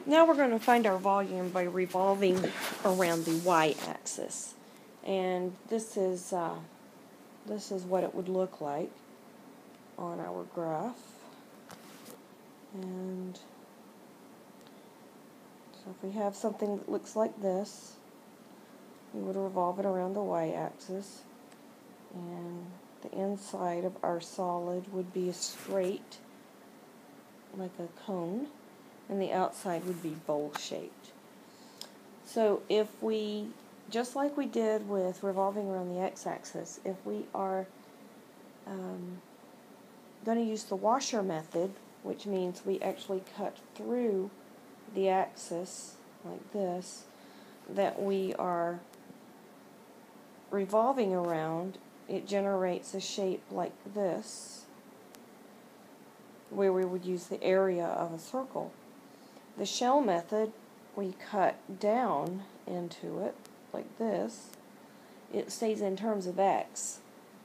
Now we're going to find our volume by revolving around the y-axis, and this is what it would look like on our graph. And so if we have something that looks like this, we would revolve it around the y-axis, and the inside of our solid would be straight, like a cone, and the outside would be bowl-shaped. So if we, just like we did with revolving around the x-axis, if we are going to use the washer method, which means we actually cut through the axis like this, that we are revolving around, it generates a shape like this, where we would use the area of a circle. The shell method, we cut down into it like this. It stays in terms of x.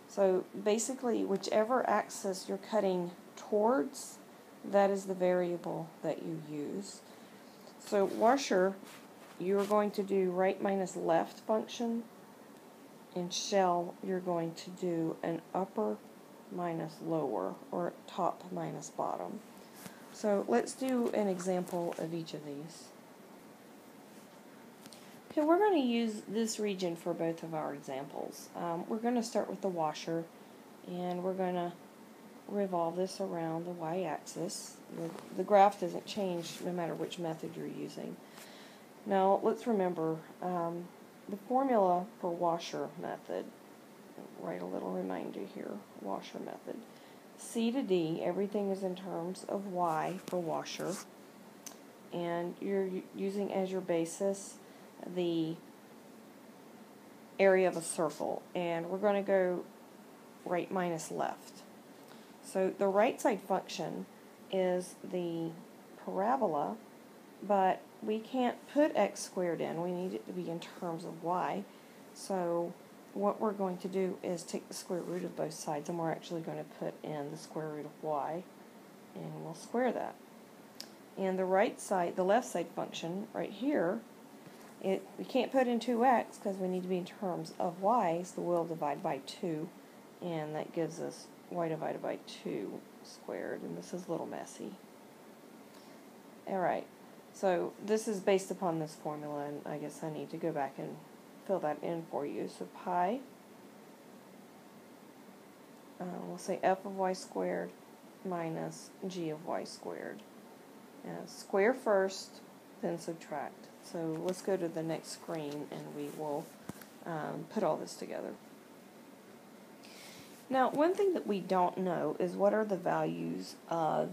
So basically, whichever axis you're cutting towards, that is the variable that you use. So washer, you're going to do right minus left function. In shell, you're going to do an upper minus lower, or top minus bottom. So let's do an example of each of these. Okay, we're going to use this region for both of our examples. We're going to start with the washer, and we're going to revolve this around the y-axis. The graph doesn't change no matter which method you're using. Now let's remember the formula for washer method. Write a little reminder here, washer method. C to D, everything is in terms of y for washer, and you're using as your basis the area of a circle, and we're going to go right minus left. So the right side function is the parabola, but we can't put x squared in. We need it to be in terms of y. So what we're going to do is take the square root of both sides, and we're actually going to put in the square root of y, and we'll square that. And the right side, the left side function right here, we can't put in 2x because we need to be in terms of y, so we'll divide by 2, and that gives us y divided by 2 squared, and this is a little messy. Alright, so this is based upon this formula, and I guess I need to go back and fill that in for you. So pi, we'll say f of y squared minus g of y squared. Square first, then subtract. So let's go to the next screen and we will put all this together. Now, one thing that we don't know is what are the values of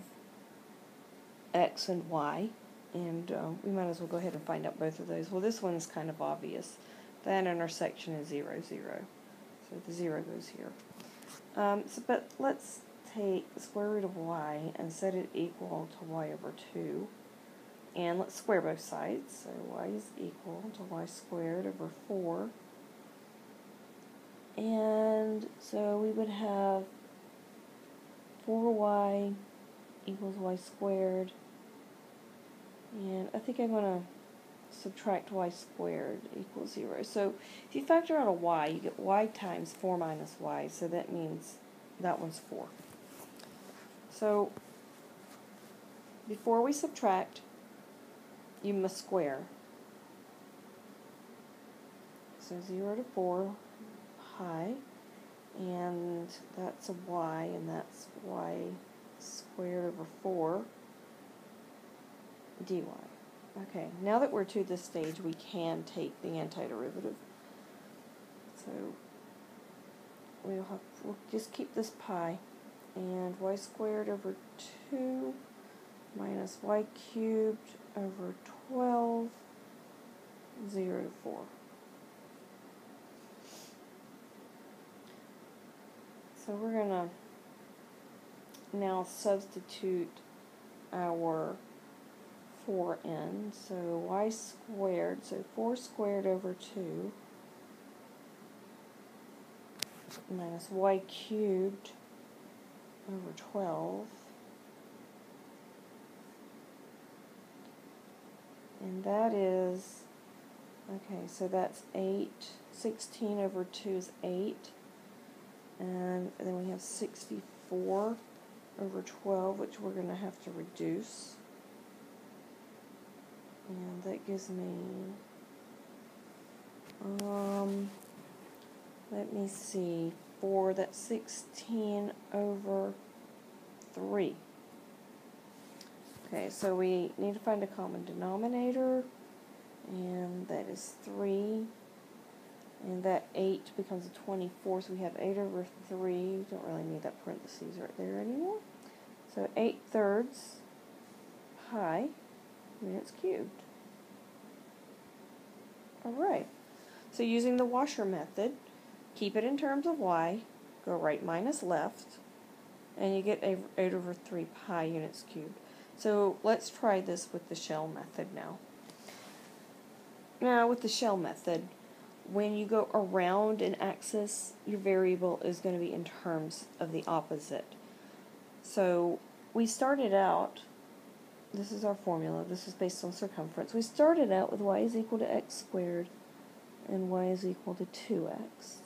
x and y, and we might as well go ahead and find out both of those. Well, this one's kind of obvious. That intersection is 0, 0. So the 0 goes here. But let's take the square root of y and set it equal to y over 2. And let's square both sides. So y is equal to y squared over 4. And so we would have 4y equals y squared. And I think I'm going to subtract y squared equals 0. So if you factor out a y, you get y times 4 minus y, so that means that one's 4. So before we subtract, you must square. So 0 to 4, pi, and that's a y, and that's y squared over 4 dy. Okay, now that we're to this stage, we can take the antiderivative. So we'll just keep this pi, and y squared over 2 minus y cubed over 12, 0 to 4. So we're going to now substitute our 4 in. So y squared, so 4 squared over 2 minus y cubed over 12 And that is, okay, so that's 8. 16 over 2 is 8. And then we have 64 over 12, which we're going to have to reduce. And that gives me, let me see, 4, that's 16 over 3. Okay, so we need to find a common denominator, and that is 3. And that 8 becomes a 24, so we have 8 over 3. Don't really need that parentheses right there anymore. So 8/3 pi units cubed. Alright, so using the washer method, keep it in terms of y, go right minus left, and you get 8 over 3 pi units cubed. So let's try this with the shell method now. Now with the shell method, when you go around an axis, your variable is going to be in terms of the opposite. So we started out, this is our formula, this is based on circumference. We started out with y is equal to x squared and y is equal to 2x.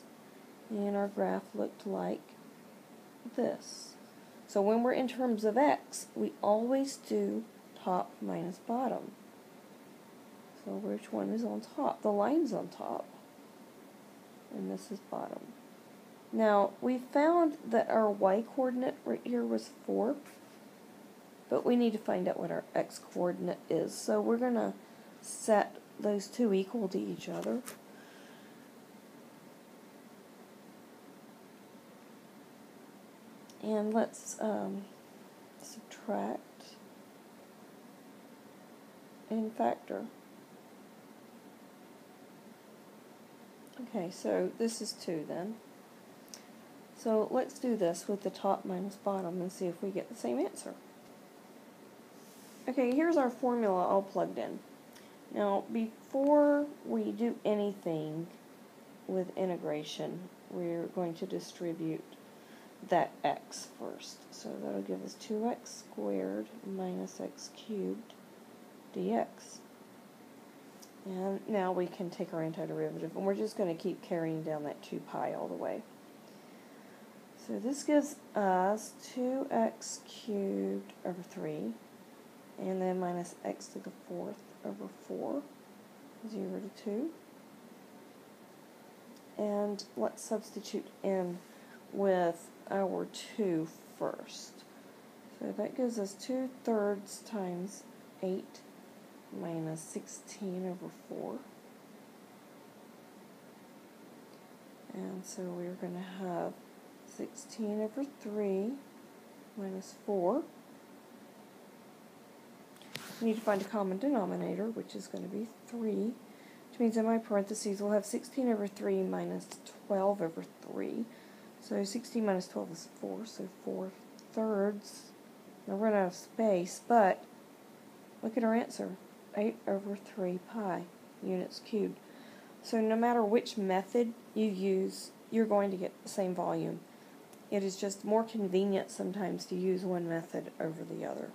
And our graph looked like this. So when we're in terms of x, we always do top minus bottom. So which one is on top? The line's on top. And this is bottom. Now, we found that our y-coordinate right here was 4, but we need to find out what our x-coordinate is. So we're going to set those two equal to each other. And let's subtract and factor. Okay, so this is 2 then. So let's do this with the top minus bottom and see if we get the same answer. Okay, here's our formula all plugged in. Now, before we do anything with integration, we're going to distribute that x first. So that'll give us 2x squared minus x cubed dx. And now we can take our antiderivative, and we're just going to keep carrying down that 2 pi all the way. So this gives us 2x cubed over 3, and then minus x to the 4th over 4, 0 to 2. And let's substitute in with our 2 first. So that gives us 2/3 times 8 minus 16 over 4. And so we're going to have 16 over 3 minus 4. We need to find a common denominator, which is going to be 3, which means in my parentheses we'll have 16 over 3 minus 12 over 3. So 16 minus 12 is 4, so 4/3. I'll run out of space, but look at our answer, 8 over 3 pi units cubed. So no matter which method you use, you're going to get the same volume. It is just more convenient sometimes to use one method over the other.